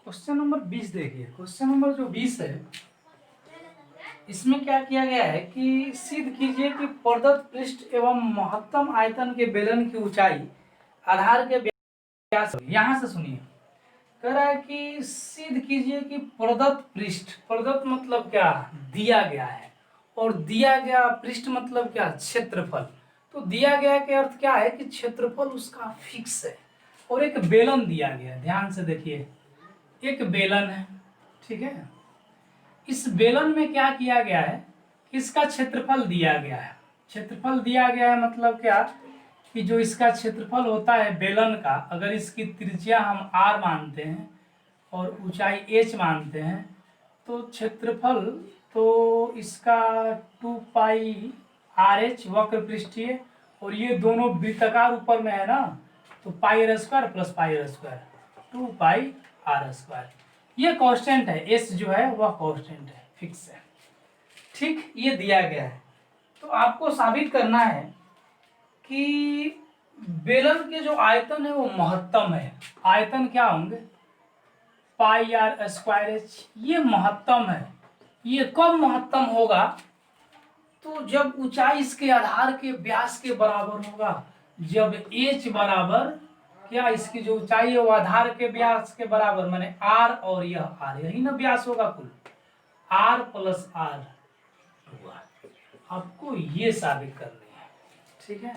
Question number 20 देखिए। Question number जो 20 है इसमें क्या किया गया है कि सिद्ध कीजिए कि प्रदत्त पृष्ठ एवं महत्तम आयतन के बेलन की ऊंचाई आधार के व्यास। यहाँ से सुनिए, कह रहा है कि सिद्ध कीजिए कि प्रदत्त पृष्ठ, प्रदत्त मतलब क्या, दिया गया है, और दिया गया पृष्ठ मतलब क्या, क्षेत्रफल। तो दिया गया के अर्थ क्या है कि क्षेत्रफल उसका फिक्स है, और एक बेलन दिया गया है। ध्यान से देखिए, एक बेलन है, ठीक है। इस बेलन में क्या किया गया है, इसका क्षेत्रफल दिया गया है। क्षेत्रफल दिया गया है मतलब क्या कि जो इसका क्षेत्रफल होता है बेलन का, अगर इसकी त्रिज्या हम r मानते हैं और ऊंचाई h मानते हैं, तो क्षेत्रफल तो इसका 2 पाई RH वक्र पृष्ठीय, और ये दोनों वृत्ताकार ऊपर में है ना, तो पाई r square plus pi r square 2 पाई r स्क्वायर। ये कांस्टेंट है, s जो है वह कांस्टेंट है, फिक्स है, ठीक। ये दिया गया है, तो आपको साबित करना है कि बेलन के जो आयतन है वो महत्तम है। आयतन क्या होंगे, पाई आर स्क्वायर एच, ये महत्तम है। ये कब महत्तम होगा, तो जब ऊंचाई इसके आधार के व्यास के बराबर होगा। जब h बराबर क्या, इसकी जो ऊंचाई है वो आधार के व्यास के बराबर, माने r और यह r, यही ना व्यास होगा कुल, r प्लस r हुआ। आपको ये साबित करनी है, ठीक है।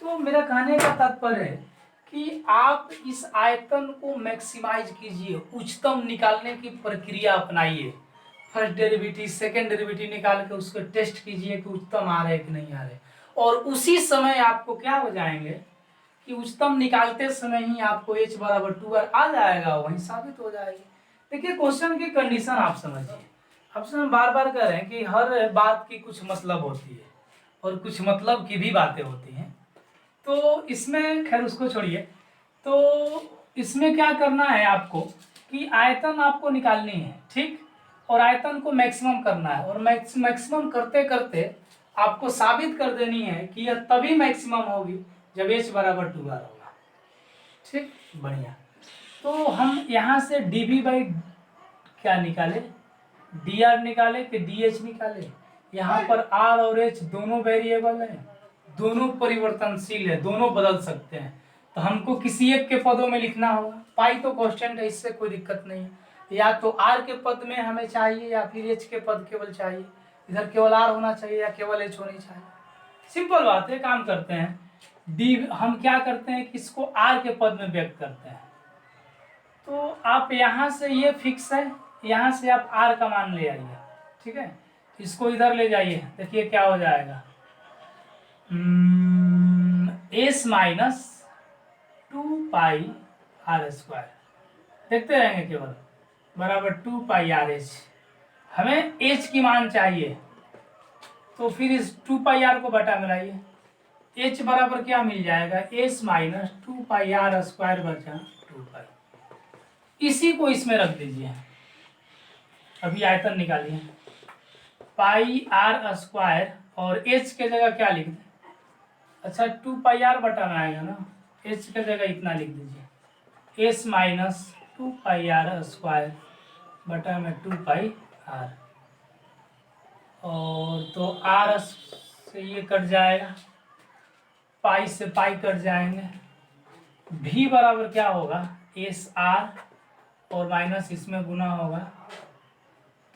तो मेरा कहने का तात्पर्य है कि आप इस आयतन को मैक्सिमाइज कीजिए, उच्चतम निकालने की प्रक्रिया अपनाइए। फर्स्ट डेरिवेटिव सेकंड डेरिवेटिव निकाल के उसको टेस्ट कीजिए कि उच्चतम आ रहा है कि नहीं आ रहे, और उसी समय आपको क्या हो जाएंगे कि उच्चतम निकालते समय ही आपको h बराबर 2r आ जाएगा, वहीं साबित हो जाएगी। देखिए क्वेश्चन की कंडीशन आप समझिए। आपसे हम बार बार कह रहे हैं कि हर बात की कुछ मतलब होती है और कुछ मतलब की भी बातें होती हैं। तो इसमें खैर उसको छोड़िए, तो इसमें क्या करना है आपको कि आयतन आपको निकालनी है, ठीक, और आयतन को मैक्सिमम करना है, और मैक्सिमम करते करते आपको साबित कर देनी है कि यह तभी मैक्सिमम होगी जब h बराबर 2r होगा, ठीक, बढ़िया। तो हम यहाँ से dv बाई क्या निकाले, dr निकाले कि dh निकाले। यहाँ पर r और h दोनों वेरिएबल है, दोनों परिवर्तनशील है, दोनों बदल सकते हैं, तो हमको किसी एक के पदों में लिखना होगा। पाई तो कांस्टेंट है, इससे कोई दिक्कत नहीं है, या तो r के पद में हमें चाहिए या फिर h के पद केवल चाहिए। इधर केवल r होना चाहिए या केवल h होनी चाहिए, सिंपल बात है। काम करते हैं, डी हम क्या करते हैं कि इसको r के पद में व्यक्त करते हैं। तो आप यहाँ से ये फिक्स है, यहाँ से आप r का मान ले आइए, ठीक है। इसको इधर ले जाइए, देखिए क्या हो जाएगा, s minus 2 pi R square, देखते रहेंगे केवल, बराबर 2 पाई आर एच। हमें h की मान चाहिए, तो फिर इस 2 पाई आर को बटा मिलाइए, h बराबर क्या मिल जाएगा, s minus 2 pi R square बचा 2 पाई। इसी को इसमें रख दीजिए, अभी आयतन निकालिए, पाई आर स्क्वायर, और h के जगह क्या लिख दें, अच्छा 2 पाई आर बटा में आएगा ना, h के जगह इतना लिख दीजिए, s minus 2 pi R square बटा में 2 पाई आर, और तो r से ये कट जाएगा, पाई से पाई कट जाएंगे, v बराबर क्या होगा, एस आर, और माइनस इसमें गुना होगा,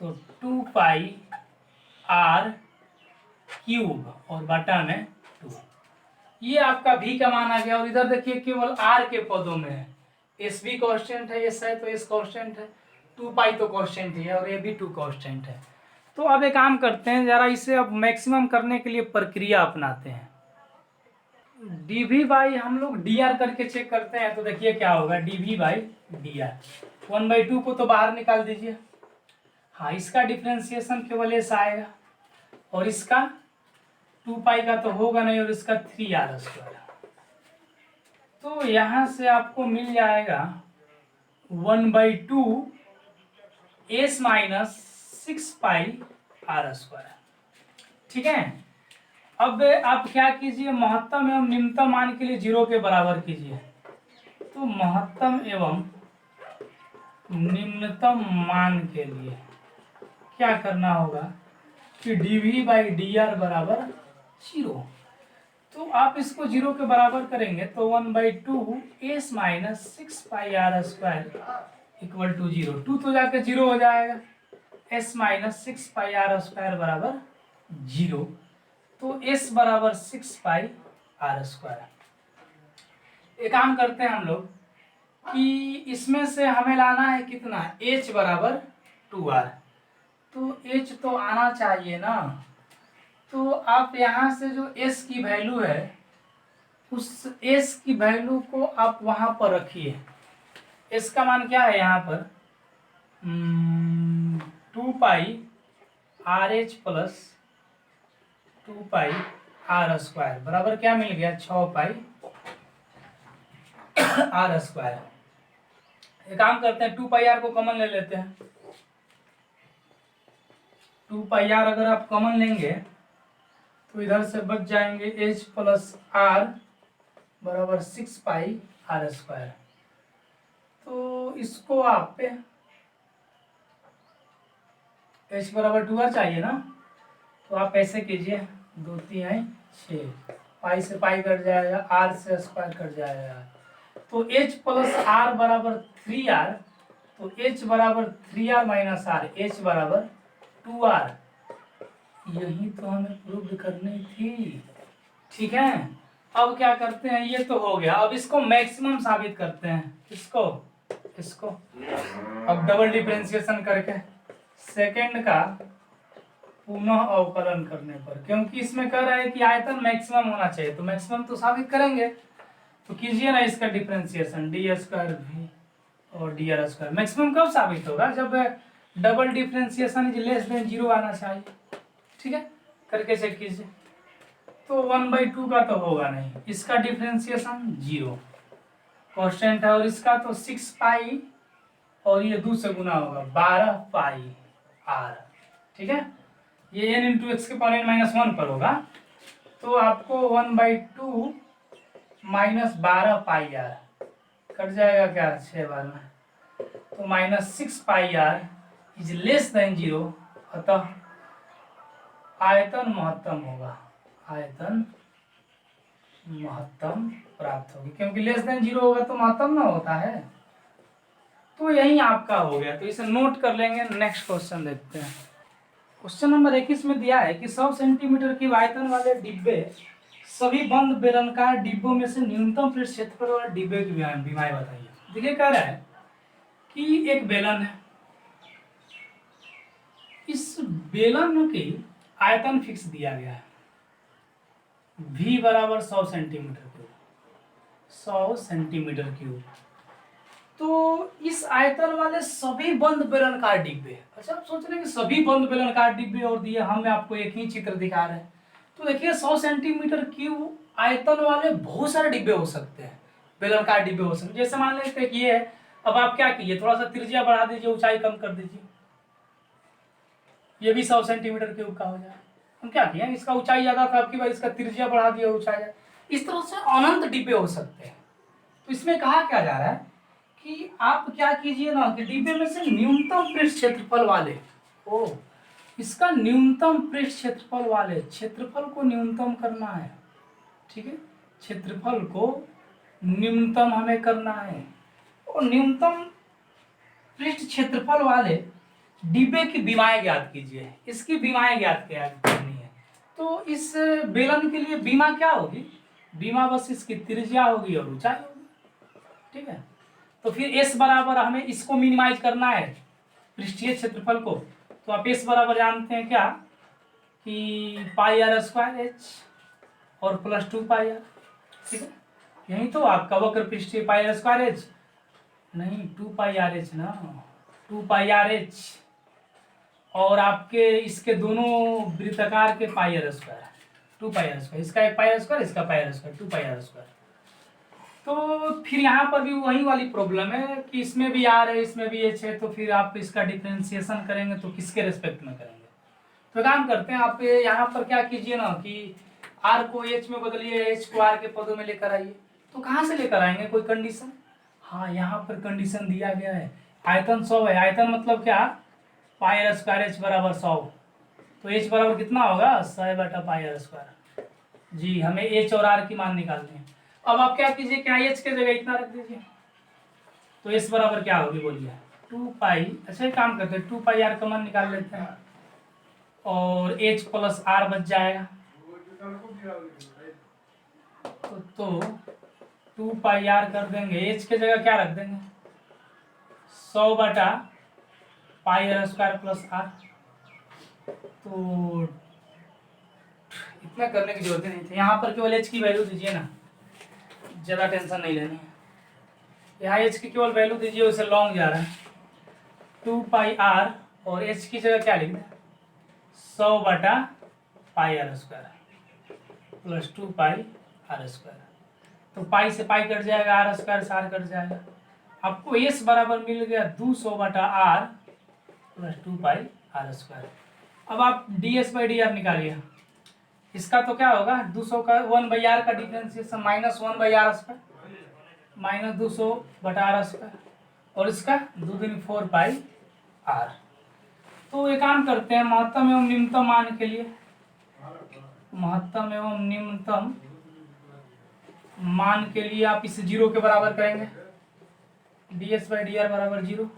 तो 2 पाई आर क्यूब और बटा में 2। ये आपका v का मान आ गया, और इधर देखिए केवल r के पदों में है, s भी कांस्टेंट है, s है तो s कांस्टेंट है, 2 पाई तो कांस्टेंट ही है, और ये भी 2 कांस्टेंट है। तो अब एक काम करते हैं, जरा इसे अब मैक्सिमम करने के लिए प्रक्रिया अपनाते हैं। dv बाई हम लोग dr करके चेक करते हैं, तो देखिए क्या होगा, dv बाई dr 1/2 को तो बाहर निकाल दीजिए, हाँ इसका डिफ्रेंसिएशन केवल s आएगा, और इसका 2 पाई का तो होगा नहीं, और इसका 3r स्क्वायर, तो यहाँ से आपको मिल जाएगा 1/2 s minus 6 pi R square, ठीक है। अब आप क्या कीजिए, महत्तम एवं निम्नतम मान के लिए 0 के बराबर कीजिए, तो महत्तम एवं निम्नतम मान के लिए क्या करना होगा कि dv/dr बराबर 0। तो आप इसको 0 के बराबर करेंगे तो 1/2 s minus 6πr² equal to 0। 2 तो जाके 0 हो जाएगा, s माइनस 6πr² बराबर 0। तो s बराबर 6πr²। एक काम करते हैं हम लोग कि इसमें से हमें लाना है कितना, h बराबर 2r। तो h तो आना चाहिए ना। तो आप यहाँ से जो s की वैल्यू है उस s की वैल्यू को आप वहां पर रखिए। s का मान क्या है यहाँ पर 2πrh प्लस 2πr² बराबर क्या मिल गया 6πr²। एक काम करते हैं 2πr को कॉमन ले लेते हैं। 2πr अगर आप कॉमन लेंगे तो इधर से बच जाएंगे h प्लस r बराबर 6πr²। तो इसको आप पे h बराबर 2r चाहिए ना, तो आप ऐसे कीजिए 2 3 6 पाई से पाई कट जाएगा, r से स्क्वायर कट जाएगा। तो h प्लस r बराबर 3r। तो h बराबर 3r माइनस r, h बराबर 2r। यही तो हमें प्रूव करनी थी। ठीक है, अब क्या करते हैं, ये तो हो गया। अब इसको मैक्सिमम साबित करते हैं। इसको अब डबल डिफरेंशिएशन करके सेकंड का पुनः अवकलन करने पर, क्योंकि इसमें कह रहा है कि आयतन मैक्सिमम होना चाहिए, तो मैक्सिमम तो साबित करेंगे। तो कीजिए ना इसका डिफरेंशिएशन d² और dr²। मैक्सिमम कब साबित होगा, जब double differentiation is less than 0 आना चाहिए। ठीक है, करके चेक कीजिए। तो 1/2 का तो होगा नहीं, इसका डिफरेंशिएशन 0 कांस्टेंट है, और इसका तो 6π और ये 2 से गुना होगा 12πr। ठीक है, ये n इंटू एक्स के पावर n-1 पर होगा। तो आपको 1/2 माइनस 12πr कट जाएगा क्या 6 बार में, तो minus 6πr is less than 0। अतः आयतन महत्तम होगा, आयतन महत्तम प्राप्त होगी, क्योंकि लेस देन 0 होगा तो महत्तम ना होता है। तो यही आपका हो गया, तो इसे नोट कर लेंगे। नेक्स्ट क्वेश्चन देखते हैं। क्वेश्चन नंबर 21 में दिया है कि 100 सेंटीमीटर की आयतन वाले डिब्बे सभी बंद बेलनाकार डिब्बों में से न्यूनतम पृष्ठ क्षेत्रफल वाले डिब्बे की विमाएं बताइए। देखिए कह रहा है कि एक बेलन है, इस बेलन की आयतन फिक्स दिया गया है, v बराबर 100 सेंटीमीटर क्यूब, 100 सेंटीमीटर क्यूब। तो इस आयतन वाले सभी बंद बेलनाकार डिब्बे, अच्छा आप सोच रहे हैं कि सभी बंद बेलनाकार डिब्बे और दिए, हम आपको एक ही चित्र दिखा रहे हैं। तो देखिए 100 सेंटीमीटर क्यूब आयतन वाले बहुत सारे डिब्बे हो सकते हैं, बेलनाकार डिब्बे हो सकते हैं। जैसे मान लेते हैं कि ये है, अब आप क्या कीजिए, थोड़ा सा त्रिज्या बढ़ा दीजिए, ऊंचाई कम कर दीजिए, ये भी 100 सेंटीमीटर क्यूब का हो जाए। हम क्या किए, इसका ऊंचाई ज्यादा था, आपकी बार इसका त्रिज्या बढ़ा दिया, ऊंचाई। इस तरह से अनंत डिब्बे हो सकते हैं। तो इसमें कहा क्या जा रहा है कि आप क्या कीजिए ना कि डिब्बे में से न्यूनतम पृष्ठ क्षेत्रफल वाले, इसका न्यूनतम पृष्ठ क्षेत्रफल वाले क्षेत्रफल को न्यूनतम करना है। ठीक है, क्षेत्रफल को न्यूनतम हमें करना है, और न्यूनतम पृष्ठ क्षेत्रफल वाले डिब्बे की विमाएं ज्ञात कीजिए। इसकी विमाएं ज्ञात करनी है। तो इस बेलन के लिए विमा क्या होगी, विमा बस इसकी त्रिज्या होगी और ऊंचाई होगी। ठीक है, तो फिर s बराबर हमें इसको मिनिमाइज करना है, पृष्ठीय क्षेत्रफल को। तो आप s बराबर जानते हैं क्या कि πr² और प्लस 2πr। ठीक है, यही तो आपका वक्र पृष्ठीय πr² नहीं 2πrh ना, 2πrh और आपके इसके दोनों वृत्ताकार के πr², 2πr², इसका एक πr², इसका πr², 2πr²। तो फिर यहाँ पर भी वही वाली प्रॉब्लम है कि इसमें भी r है, इसमें भी h है, तो फिर आप इसका डिफरेंशिएशन करेंगे तो किसके रेस्पेक्ट में करेंगे। तो काम करते हैं, आप यहाँ पर क्या कीजिए ना कि r को h में बदलिए, h को r के पदों में लेकर आइए। तो कहाँ से लेकर आएंगे, कोई कंडीशन, हाँ यहाँ पर कंडीशन दिया गया है आयतन 100 है, आयतन मतलब क्या, पाई आर स्क्वायर एच बराबर 100, तो एच बराबर कितना होगा 100/πr²। जी हमें एच और आर की मान निकालनी है। अब आप क्या कीजिए, क्या एच के जगह इतना रख दीजिए, तो एस बराबर क्या होगी बोलिए 2 पाई। अच्छा एक काम करते हैं 2 पाई आर का मान निकाल लेते हैं और एच प्लस आर बच जाएगा। तो 2 पाई आर कर देंगे, एच के जगह क्या रख देंगे 100/πr² प्लस आर। तो इतना करने की जरूरत नहीं थी, यहाँ पर केवल एच की वैल्यू दीजिए ना, ज़्यादा टेंशन नहीं लेनी है। यहाँ एच की केवल वैल्यू दीजिए, उसे लॉन्ग जा रहा है 2 पाई आर और एच की जगह क्या लिख दें 100/πr² प्लस 2 पाई आर²। तो पाई से पाई कट जाएगा, आर² से आर कट जाएगा। आपको एस बराबर मिल गया 200/r प्लस 2 पाई आर²। अब आप ds/dr निकालिए, इसका तो क्या होगा 200 का 1/r का डिफरेंशिएशन -1/r² -200/r², और इसका 2 दूनी 4 पाई आर। तो एक काम करते हैं, महत्तम एवं निम्नतम मान के लिए, महत्तम एवं निम्नतम मान के लिए आप इसे 0 के बराबर करेंगे, ds/dr बराबर 0,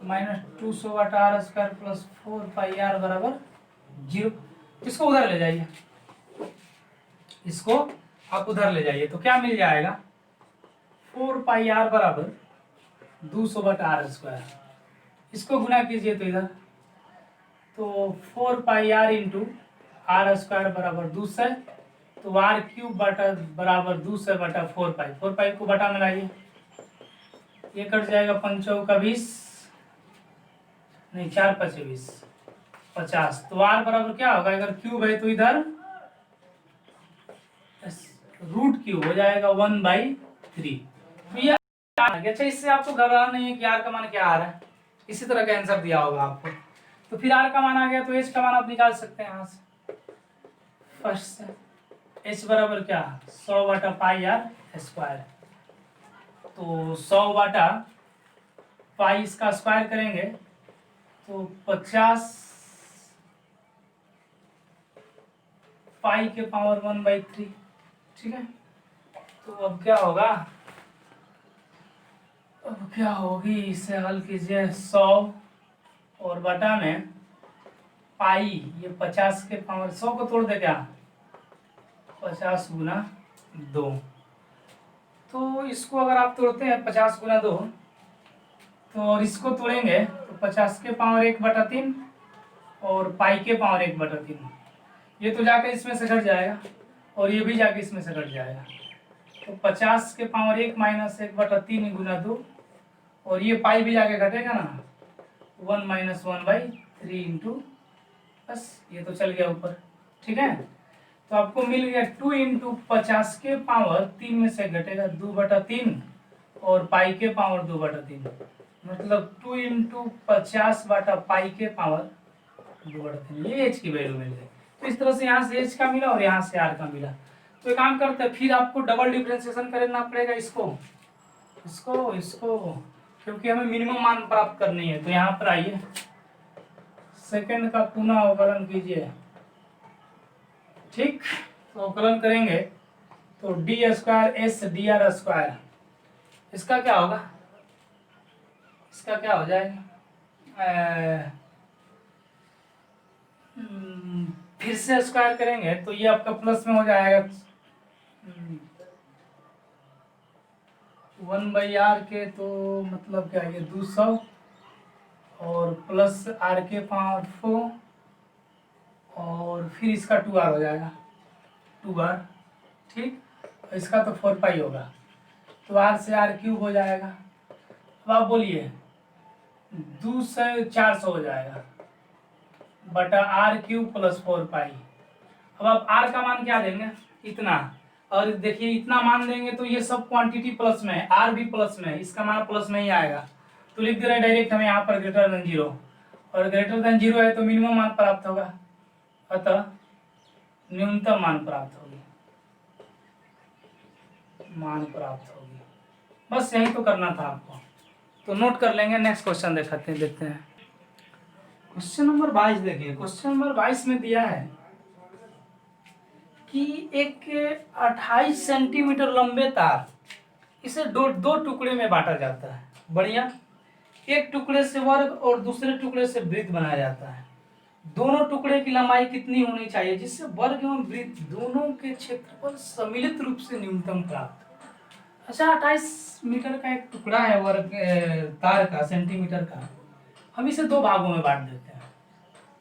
-200/r² प्लस 4 पाई आर बराबर 0। इसको उधर ले जाइए, इसको आप उधर ले जाइए, तो क्या मिल जाएगा 4 पाई आर बराबर 200/r²। इसको गुना कीजिए तो इधर, तो 4 पाई आर इंटू r² बराबर 200, तो r³ बराबर 200/4 पाई। 4 पाई को बटा में लाइए, ये कट जाएगा 5 का 20, नहीं 4 × 5 = 20, 50। तो r बराबर क्या होगा, अगर क्यूब है तो इधर √³ हो जाएगा 1/3। तो ये अच्छा, इससे आपको घबराना नहीं है कि r का मान क्या आ रहा है, इसी तरह का आंसर दिया होगा आपको। तो फिर r का मान आ गया, तो h का मान आप निकाल सकते हैं यहाँ से फर्स्ट से। h बराबर क्या 100/πr², तो 100/पाई इसका स्क्वायर करेंगे तो 50 पाई के पावर 1/3। ठीक है, तो अब क्या होगा, अब क्या होगी, इसे हल कीजिए 100 और बटा में पाई, ये 50 के पावर 100 को तोड़ दे क्या 50 × 2। तो इसको अगर आप तोड़ते हैं 50 × 2, तो और इसको तोड़ेंगे तो 50 के पावर 1/3 और पाई के पावर 1/3, ये तो जाकर इसमें से घट जाएगा और ये भी जाके इसमें से घट जाएगा। तो 50 के पावर 1 - 1/3 × 2, और ये पाई भी जाके घटेगा ना 1 - 1/3 इंटू, बस ये तो चल गया ऊपर। ठीक है, तो आपको मिल गया 2 × 50 के पावर 3 में से घटेगा 2/3 और पाई के पावर 2/3, मतलब 2 × 50/पाई के पावर 2/3। ये एच की वैल्यू मिल गई। तो इस तरह से यहाँ से एच का मिला और यहाँ से आर का मिला। तो एक काम करते हैं, फिर आपको डबल डिफरेंशिएशन करना पड़ेगा इसको, क्योंकि हमें मिनिमम मान प्राप्त करनी है। तो यहाँ पर आइए, सेकंड का पुनः अवकलन कीजिए। ठीक, तो अवकलन करेंगे तो d² s dr², इसका क्या होगा, इसका क्या हो जाएगा, फिर से स्क्वायर करेंगे तो ये आपका प्लस में हो जाएगा 1/r के, तो मतलब क्या ये 200 और प्लस r के पावर 4 और फिर इसका 2r हो जाएगा 2r। ठीक, इसका तो 4 पाई होगा, तो r से r³ हो जाएगा। अब आप बोलिए 200 400 हो जाएगा बटा r³ प्लस 4 पाई। अब आप r का मान क्या देंगे इतना, और देखिए इतना मान देंगे तो ये सब क्वांटिटी प्लस में है, r भी प्लस में है, इसका मान प्लस में ही आएगा। तो लिख दे रहे हैं डायरेक्ट हमें यहाँ पर >0, और >0 है तो मिनिमम मान प्राप्त होगा, अतः न्यूनतम मान प्राप्त होगी, बस यही तो करना था आपको। तो नोट कर लेंगे। नेक्स्ट क्वेश्चन देखते हैं। क्वेश्चन नंबर 22 देखिए। क्वेश्चन नंबर 22 में दिया है कि एक 28 सेंटीमीटर लंबे तार, इसे दो टुकड़े में बांटा जाता है। बढ़िया। एक टुकड़े से वर्ग और दूसरे टुकड़े से वृत्त बनाया जाता है। दोनों टुकड़े की लंबाई कितनी होनी चाहिए जिससे वर्ग एवं वृत्त दोनों के क्षेत्रफल सम्मिलित रूप से न्यूनतम प्राप्त। अच्छा, 28 मीटर का एक टुकड़ा है वर्ग तार का, सेंटीमीटर का। हम इसे दो भागों में बांट देते हैं।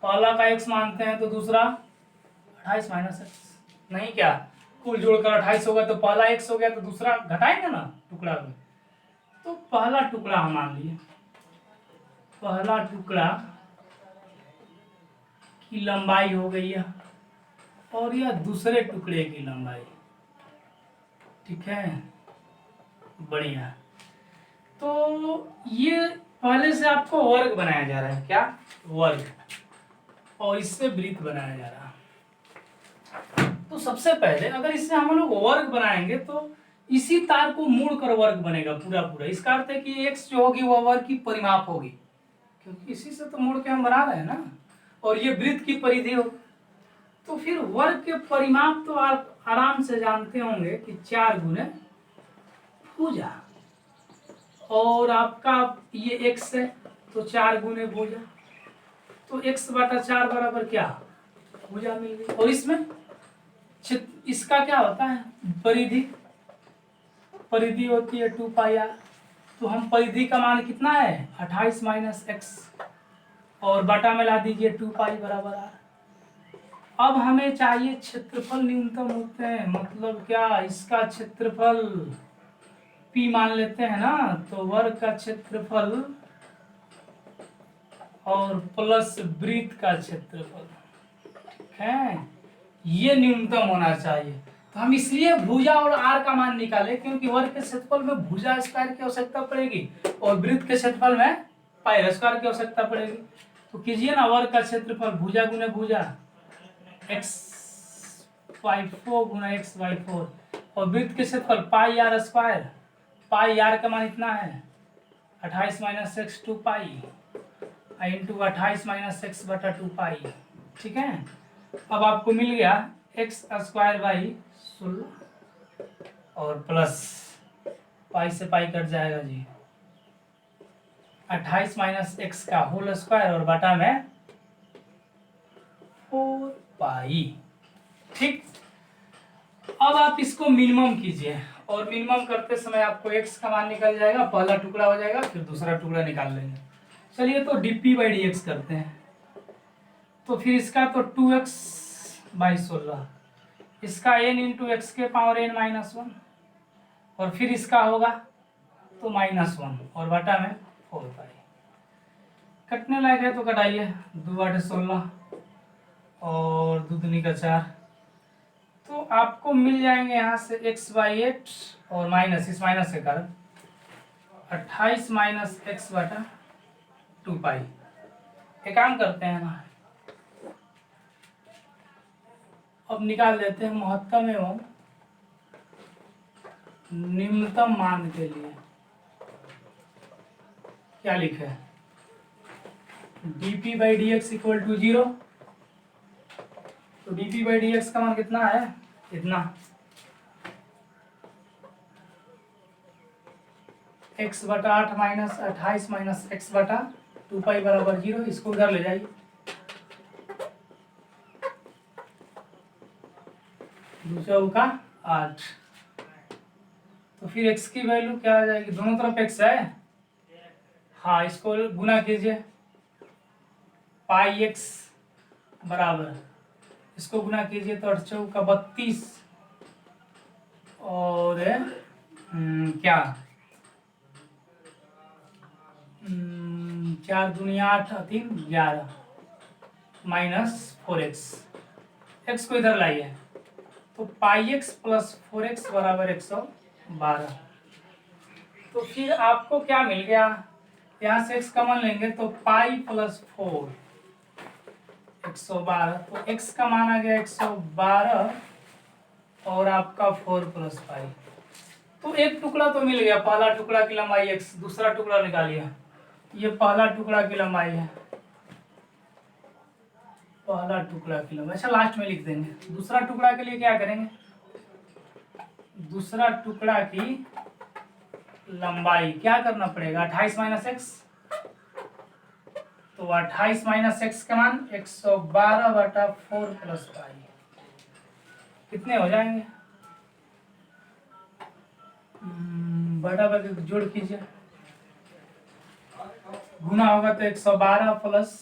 पहला का x मानते हैं तो दूसरा 28 माइनस एक्स। नहीं क्या, कुल जोड़कर 28 होगा तो पहला x हो गया तो दूसरा घटाएंगे ना टुकड़ा में। तो पहला टुकड़ा हम मान लिए, पहला टुकड़ा की लंबाई हो गई है और यह दूसरे टुकड़े की लंबाई। ठीक है, बढ़िया। तो ये पहले से आपको वर्ग बनाया जा रहा है। क्या? वर्ग। और इससे वृत्त बनाया जा रहा है। तो सबसे पहले अगर इससे हम लोग वर्ग बनाएंगे तो इसी तार को मोड़कर वर्ग बनेगा पूरा पूरा। इसका अर्थ है कि x जो होगी वह वर्ग की परिमाप होगी, क्योंकि इसी से तो मोड़ के हम बना रहे हैं ना। और ये वृत्त की परिधि हो, तो फिर वर्ग के परिमाप तो आप आराम से जानते होंगे कि 4 गुने भुजा। और आपका ये x है तो 4 गुने भुजा, तो x/4 बराबर क्या? भुजा मिल गई। और इसमें इसका क्या होता है? परिधि। परिधि होती है 2πr। तो हम परिधि का मान कितना है? 28 माइनस एक्स, और बटा में ला दीजिए 2π बराबर r। अब हमें चाहिए क्षेत्रफल न्यूनतम होते हैं, मतलब क्या? इसका क्षेत्रफल p मान लेते हैं ना, तो वर्ग का क्षेत्रफल और प्लस वृत्त का क्षेत्रफल, ठीक है, ये न्यूनतम होना चाहिए। तो हम इसलिए भुजा और r का मान निकाले क्योंकि वर्ग के क्षेत्रफल में भुजा स्क्वायर की आवश्यकता पड़ेगी और वृत्त के क्षेत्रफल में पाई स्क्वायर की आवश्यकता पड़ेगी। तो कीजिए ना, वर्ग का क्षेत्रफल भुजा गुने भुजा x/4 गुना x/4, और वृत्त के क्षेत्रफल pi r square. Pi r का मान इतना है 28 minus x 2π into 28 minus x बटा 2π। ठीक है, अब आपको मिल गया x²/16 और प्लस पाई से पाई कट जाएगा जी, 28 माइनस एक्स का होल स्क्वायर और बटा में 4π। ठीक, अब आप इसको मिनिमम कीजिए और मिनिमम करते समय आपको x का मान निकल जाएगा। पहला टुकड़ा हो जाएगा, फिर दूसरा टुकड़ा निकाल लेंगे। चलिए तो dp/dx करते हैं। तो फिर इसका तो 2x/16, इसका n इंटू एक्स के पावर n-1, और फिर इसका होगा तो -1 और बटा में 4π। कटने लायक है तो कटाइए, 2/16 और 2 दूनी का 4, तो आपको मिल जाएंगे यहाँ से x/8 और माइनस, इस माइनस के कारण 28 माइनस एक्स बटा 2π। एक काम करते हैं ना, अब निकाल देते हैं महत्तम एवं निम्नतम मान के लिए। क्या लिखे है? dp/dx equal to 0। तो dp/dx का मान कितना है? इतना, x/8 माइनस 28 माइनस एक्स बटा 2π बराबर 0। इसको उधर ले जाइए, दूसरा का 8। तो फिर x की वैल्यू क्या आ जाएगी? दोनों तरफ x है, हाँ, इसको गुना कीजिए, πx बराबर, इसको गुना कीजिए तो 8 चौका 32 और क्या 4 दूनी 8 3 11 माइनस 4x। x को इधर लाइए तो πx प्लस 4x बराबर 112। तो फिर आपको क्या मिल गया? यहाँ से x कॉमन लेंगे तो पाई प्लस 4 112, तो x का मान आ गया 112 और आपका 4 प्लस पाई। तो एक टुकड़ा तो मिल गया, पहला टुकड़ा की लंबाई x, दूसरा टुकड़ा निकालिए, ये पहला टुकड़ा की लंबाई है, पहला टुकड़ा की लंबाई। अच्छा लास्ट में लिख देंगे। दूसरा टुकड़ा के लिए क्या करेंगे, दूसरा टुकड़ा की लंबाई क्या करना पड़ेगा, 28 माइनस एक्स, तो 28 माइनस एक्स का मान 112/4 प्लस पाई, कितने हो जाएंगे, बटा बटे जोड़ कीजिए, गुना होगा तो 112 प्लस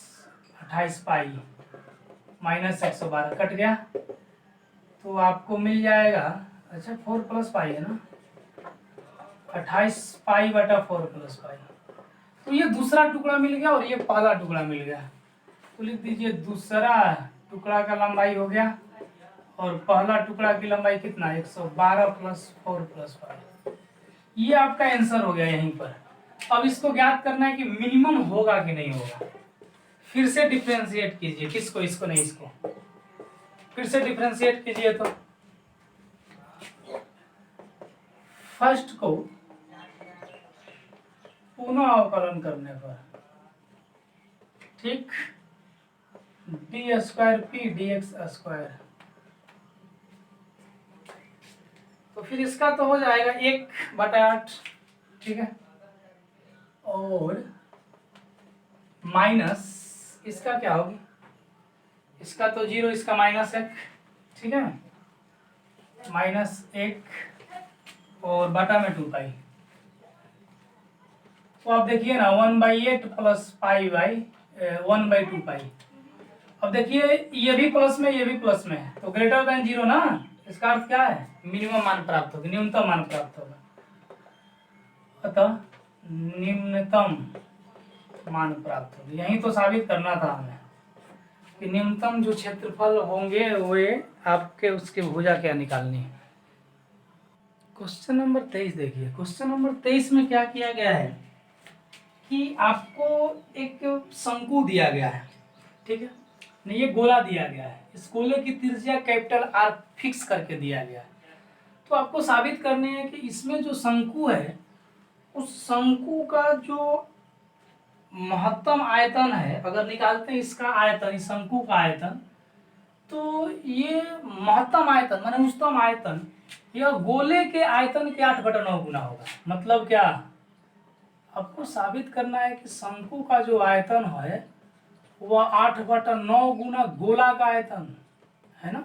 28 पाई माइनस 112 कट गया, तो आपको मिल जाएगा, अच्छा 4 प्लस पाई है ना, 28 पाई बटा 4 प्लस पाई। तो ये दूसरा टुकड़ा मिल गया और ये पहला टुकड़ा मिल गया, तो लिख दीजिए दूसरा टुकड़ा का लंबाई हो गया और पहला टुकड़ा की लंबाई कितना, 112 प्लस 4 प्लस पाई। ये आपका आंसर हो गया यहीं पर। अब इसको ज्ञात करना है कि मिनिमम होगा कि नहीं होगा। फिर से डिफरेंशिएट कीजिए, किसको, इसको नहीं इसको, फिर से डिफरेंशिएट कीजिए, तो फर्स्ट को पुनः अवकलन करने पर, ठीक, D square P D x square, तो फिर इसका तो हो जाएगा 1/8, ठीक है, और माइनस इसका क्या होगी, इसका तो 0, इसका -1, ठीक है, -1 और बटा में 2 पाई। तो आप देखिए ना 1/8 प्लस पाई बाई 1/2 पाई। अब देखिए ये भी प्लस में, ये भी प्लस में है, तो ग्रेटर देन 0 ना, इसका अर्थ क्या है, मिनिमम मान प्राप्त होगा, न्यूनतम मान प्राप्त होगा। अतः न्यूनतम मान प्राप्त होगा, यही तो साबित करना था हमें कि न्यूनतम जो क्षेत्रफल होंगे वे आपके उसके भुजा क्या निकालनी है। क्वेश्चन नंबर 23 देखिए, क्वेश्चन नंबर 23 में क्या किया गया है कि आपको एक शंकु दिया गया है, ठीक है, नहीं ये गोला दिया गया है, इस गोले की त्रिज्या कैपिटल आर फिक्स करके दिया गया है। तो आपको साबित करनी है कि इसमें जो शंकु है उस शंकु का जो महत्तम आयतन है, अगर निकालते हैं इसका आयतन, इस शंकु का आयतन, तो ये महत्तम आयतन माने उच्चतम आयतन यह गोले के आयतन के 8/9 गुना होगा। मतलब क्या, आपको साबित करना है कि शंकु का जो आयतन है वह 8/9 गुना गोला का आयतन है ना,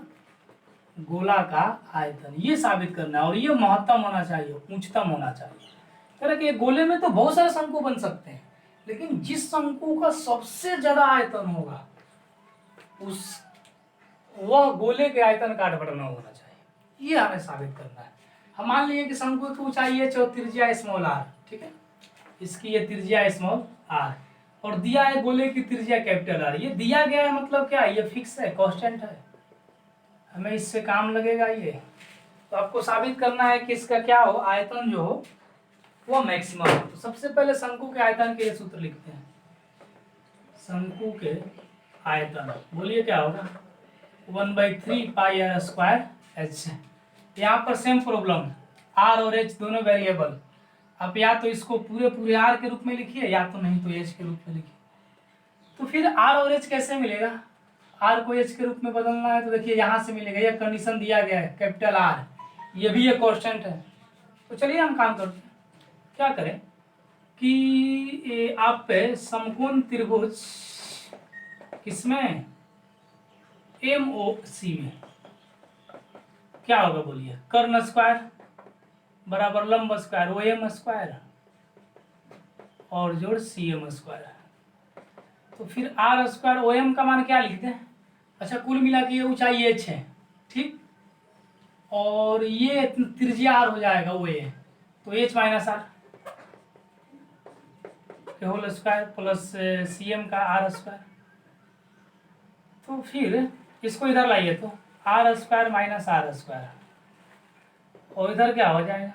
गोला का आयतन, ये साबित करना है, और ये महत्तम होना चाहिए, उच्चतम होना चाहिए। कह कि गोले में तो बहुत सारे शंकु बन सकते हैं, लेकिन जिस शंकु का सबसे ज्यादा आयतन होगा उस वह गोले के आयतन का 8/9 होना चाहिए, ये हमें साबित करना है। हम मान लिए कि शंकु की ऊंचाई है त्रिज्या स्मॉल आर, ठीक है, इसकी ये त्रिज्या स्मॉल आर, और दिया है गोले की त्रिज्या कैपिटल आर। ये दिया गया है मतलब क्या, ये फिक्स है, कांस्टेंट है, हमें इससे काम लगेगा ये। तो आपको साबित करना है कि इसका क्या हो, आयतन जो हो वो मैक्सिमम हो। तो सबसे पहले शंकु के आयतन के लिए सूत्र लिखते हैं, शंकु के आयतन, बोलिए क्या होगा, 1/3 पाई आर स्क्वायर एच। यहाँ पर सेम प्रॉब्लम, आर और एच दोनों वेरिएबल, आप या तो इसको पूरे पूरे आर के रूप में लिखिए या तो नहीं तो एच के रूप में लिखिए। तो फिर आर और एच कैसे मिलेगा, आर को एच के रूप में बदलना है तो देखिए यहाँ से मिलेगा, यह कंडीशन दिया गया है कैपिटल आर, ये भी एक कांस्टेंट है। तो चलिए हम काम करते हैं, क्या करें कि आप पे समकोण त्रिभुज किसमें, MOC में क्या होगा बोलिए, कर्ण स्क्वायर बराबर लंब स्क्वायर OM स्क्वायर और जोड़ CM स्क्वायर। तो फिर आर स्क्वायर OM का मान क्या लिखते हैं, अच्छा कुल मिला के ये ऊंचाई h है, ठीक, और ये त्रिज्या आर हो जाएगा OA, तो h माइनस आर के होल स्क्वायर प्लस CM का आर स्क्वायर। तो फिर इसको इधर लाइए तो R square minus R square, और इधर क्या हो जाएगा,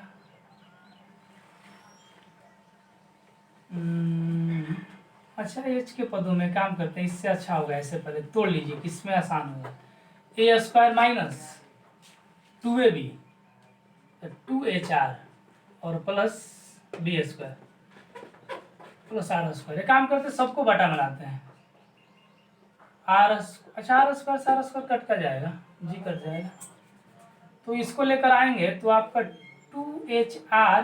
अच्छा एच के पदों में काम करते हैं, इससे अच्छा होगा, ऐसे पहले तोड़ लीजिए किसमें आसान होगा, ए स्क्वायर माइनस 2ab 2HR और plus B square plus R square. काम करते सबको बटा बनाते हैं। अच्छा आर स्क्वायर कट कर जाएगा, जी कट जाएगा, तो इसको लेकर आएंगे तो आपका 2HR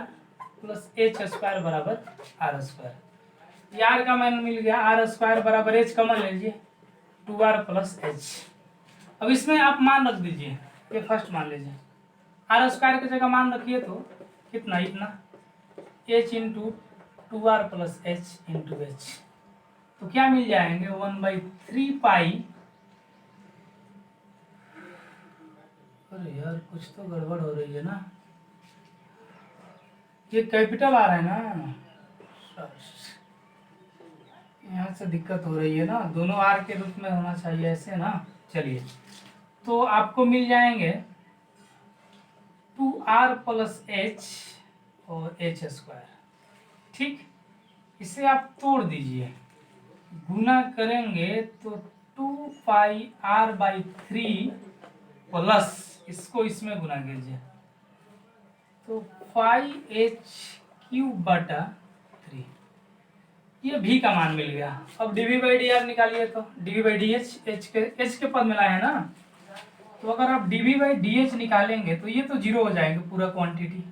प्लस एच स्क्वायर बराबर आर स्क्वायर। आर का मान मिल गया, आर स्क्वायर बराबर एच कॉमन ले लीजिए 2R प्लस एच। अब इसमें आप मान रख दीजिए, ये फर्स्ट मान लीजिए, आर स्क्वायर की जगह मान रखिए तो कितना, इतना H into 2R plus H into H, तो क्या मिल जाएंगे 1/3 पाई। अरे यार कुछ तो गड़बड़ हो रही है ना, ये कैपिटल आ रहा है ना, यहाँ से दिक्कत हो रही है ना, दोनों आर के रूप में होना चाहिए ऐसे ना। चलिए तो आपको मिल जाएंगे 2R प्लस एच और एच स्क्वायर। ठीक, इसे आप तोड़ दीजिए, गुना करेंगे तो 2πr/3 प्लस इसको इसमें गुना कीजिए तो 5h³ बटा 3, ये भी का मान मिल गया। अब dv/dr निकालिए तो dv/dh एच के पद में लाए हैं ना, तो अगर आप dv/dh निकालेंगे तो ये तो जीरो हो जाएंगे पूरा क्वांटिटी,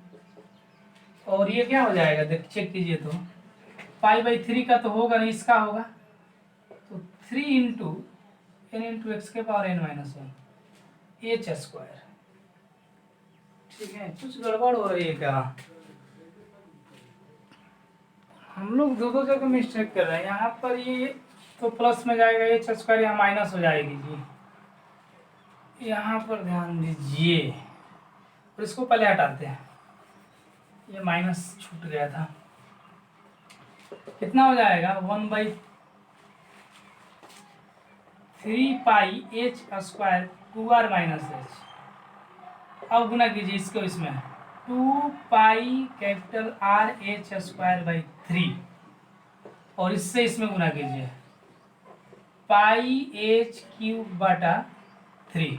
और ये क्या हो जाएगा देख चेक कीजिए तो π/3 का तो होगा नहीं, इसका होगा तो 3 इंटू n इंटू एक्स के पावर n-1 एच स्क्वायर। ठीक है, कुछ गड़बड़ हो रही है क्या, हम लोग दो जगह मिस्टेक कर रहे हैं। यहाँ पर ये तो प्लस में जाएगा एच स्क्वायर, यहाँ माइनस हो जाएगी जी, यहाँ पर ध्यान दीजिए, और इसको पहले हटाते हैं, ये माइनस छूट गया था, कितना हो जाएगा 1/3 pi H square 2R minus H. अब गुना कीजिए इसको इसमें 2 पाई कैपिटल R एच स्क्वायर/3, और इससे इसमें गुना कीजिए πh³ बटा 3,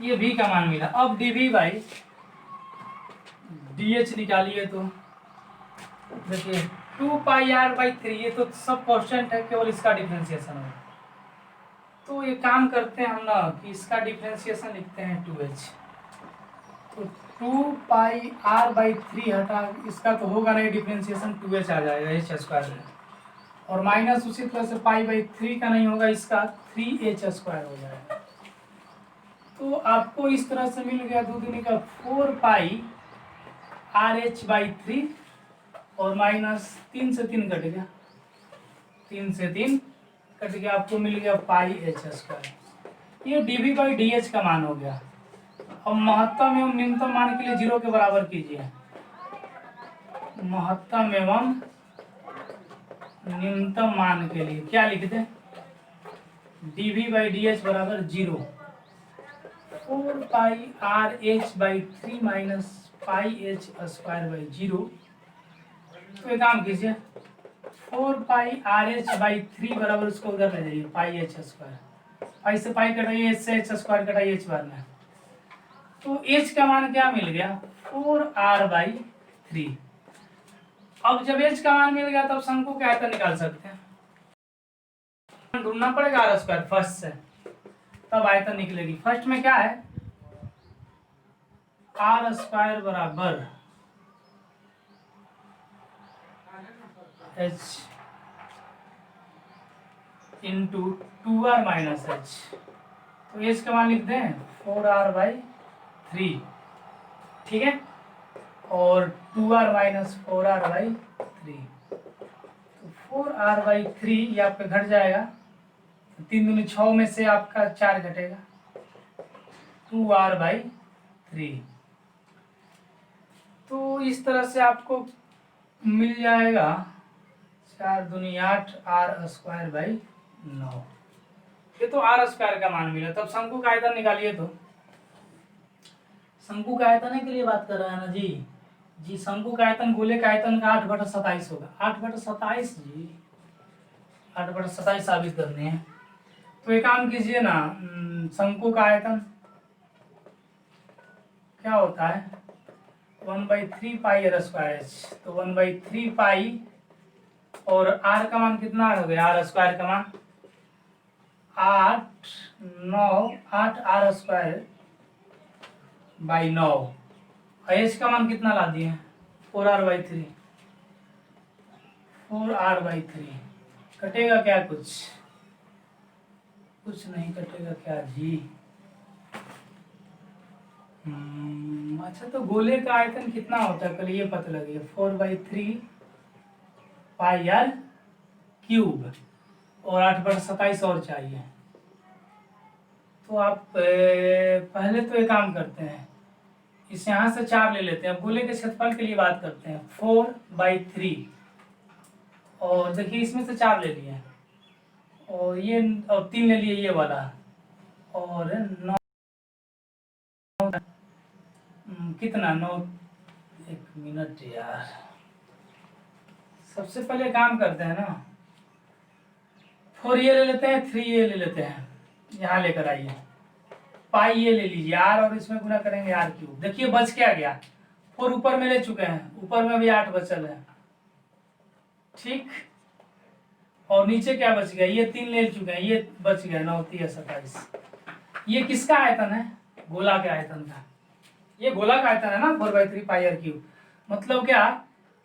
ये भी का मान मिला। अब dv/dh निकालिए तो देखिए 2πr/3, ये तो सब कांस्टेंट है, केवल इसका डिफरेंशिएशन होगा, तो ये काम करते हैं हम ना कि इसका डिफरेंशिएशन लिखते हैं 2h, तो 2πr/3 हटा, इसका तो होगा नहीं डिफरेंशिएशन, 2h आ जाएगा एच स्क्वायर में, और माइनस उसी तरह से π/3 का नहीं होगा, इसका 3h स्क्वायर हो जाएगा। तो आपको इस तरह से मिल गया 2 दूनी का 4πRh/3, और माइनस 3 से 3 कट गया, 3 से 3 कट गया, आपको मिल गया πh²। ये dv/dh का मान हो गया। अब महत्तम एवं न्यूनतम मान के लिए 0 के बराबर कीजिए, महत्तम एवं न्यूनतम मान के लिए क्या लिख दें, dv/dh बराबर 0, 4πRh/3 माइनस πh² 0। तो एक काम कीजिए 4πRh/3 बराबर उसको उधर ले जाइए πh², पाई से पाई कटाइए, एच से एच स्क्वायर कटाइए एच बार में, तो एच का मान क्या मिल गया 4R/3। अब जब एच का मान मिल गया तब शंकु का आयतन निकाल सकते हैं, ढूंढना पड़ेगा आर स्क्वायर फर्स्ट से, तब आयतन निकलेगी। फर्स्ट में क्या है, आर स्क्वायर बराबर H into 2R minus H, तो एच का मान लिख दें 4R/3, ठीक है, और 2R माइनस 4R/3, तो 4R/3 ये आपका घट जाएगा, 3 दूनी 6 में से आपका 4 घटेगा, 2R/3। तो इस तरह से आपको मिल जाएगा 4 दूनी 8 R²/9। ये तो आर स्क्वायर का मान मिला। तब शंकु का आयतन निकालिए, तो शंकु का आयतन के लिए बात कर रहे हैं ना जी, शंकु का आयतन गोले का आयतन का 8/27 होगा, 8/27 जी, 8/27 साबित करने हैं। तो एक काम कीजिए ना, शंकु का आयतन क्या होता है 1/3 पाई आर स्क्वायर एच, तो 1/3 पाई, और आर का मान कितना हो गया, आर स्क्वायर का मान 8 आर स्क्वायर बाई 9, एच का मान कितना ला दिए 4r/3, 4r/3। कटेगा क्या, कुछ नहीं कटेगा क्या जी। अच्छा, तो गोले का आयतन कितना होता है पहले ये पता लगे, 4/3 पाई आर क्यूब, और 8/27 और चाहिए। तो आप पहले तो एक काम करते हैं, इस यहाँ से 4 ले लेते हैं। अब गोले के क्षेत्रफल के लिए बात करते हैं, 4/3, और देखिए इसमें से 4 ले लिए, और ये और 3 ले लिए ये वाला, और 9 कितना 9, एक मिनट यार, सबसे पहले काम करते हैं ना, 4 ये ले लेते हैं, 3 ये ले लेते हैं, यहाँ लेकर आइए, पाई ये ले लीजिए आर, और इसमें गुना करेंगे आर क्यूब। देखिए बच क्या गया, 4 ऊपर में ले चुके हैं, ऊपर में भी 8 बचल है, ठीक, और नीचे क्या बच गया, ये 3 ले चुके हैं, ये बच गया 9 3 27। ये किसका आयतन है, गोला के आयतन का, ये गोला का आयतन है ना 4/3 पाई आर क्यूब। मतलब क्या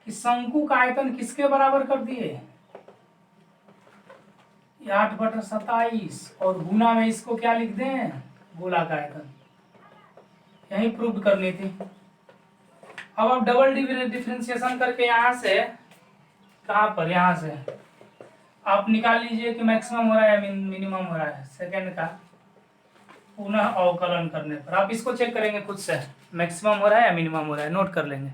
कि शंकु का आयतन किसके बराबर कर दिए, 8/27, और गुना में इसको क्या लिख दें, गोला का आयतन, यही प्रूव करनी थी। अब आप डबल डिफरेंशिएशन करके यहाँ से, कहाँ पर, यहाँ से आप निकाल लीजिए कि मैक्सिमम हो रहा है या मिनिमम हो रहा है, सेकंड का पुनः अवकलन करने पर आप इसको चेक करेंगे खुद से, मैक्सिमम हो रहा है या मिनिमम हो रहा है, नोट कर लेंगे।